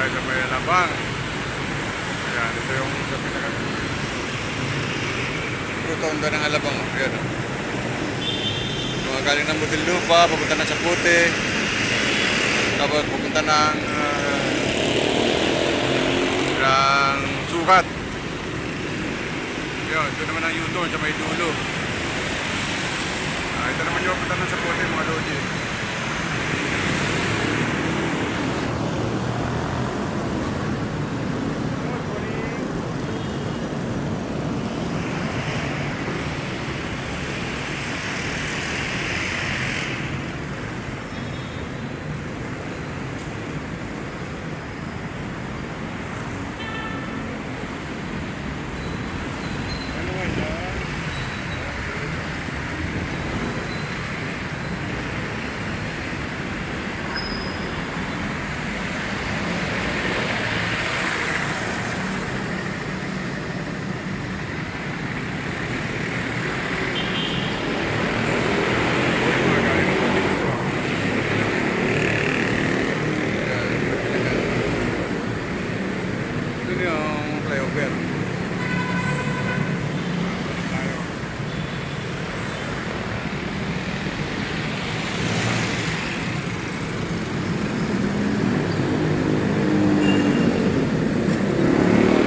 tayo sa may Alabang. Ayan, ito yung sa pinaka rotonda ng Alabang. Ayan, oh. Mga galing ng Muntinlupa, papunta na sa Puti. Tapos pupunta ng Sukat. Yun, ito naman ang U-turn sa may dulo. Ito naman yung papunta na sa Puti, mga lodi. Flyover.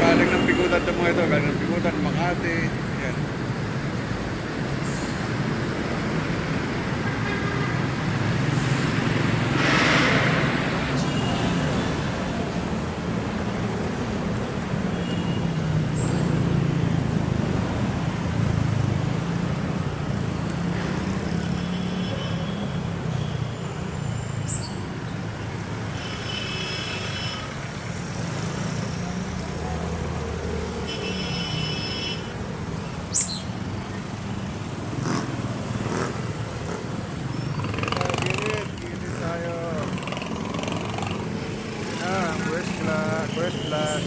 Galing ng Bigutan ito mga ito. Galing ng Bigutan, Makati. Yan. First class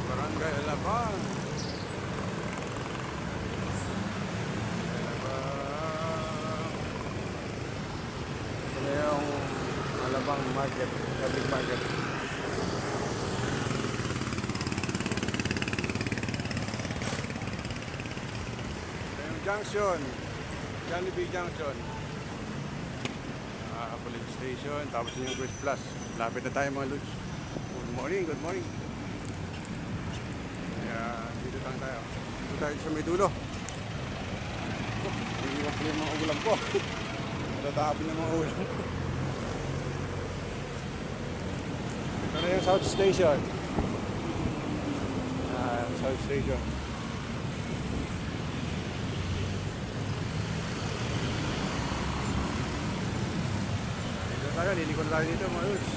Barangay Alabang. Ito na yung Alabang Market, public market. Ito yung junction, Jollibee Junction, police station, tapos yung First Plus. Lapit na tayo mga lods. Good morning, good morning. Kaya dito lang tayo. Dito tayo sa may dulo. Iiwan ko yung mga ulam ko. Natatapin ng mga ulam ko. Ito na yung South Station. South Station. Dito tayo, liliko na tayo dito mga lods.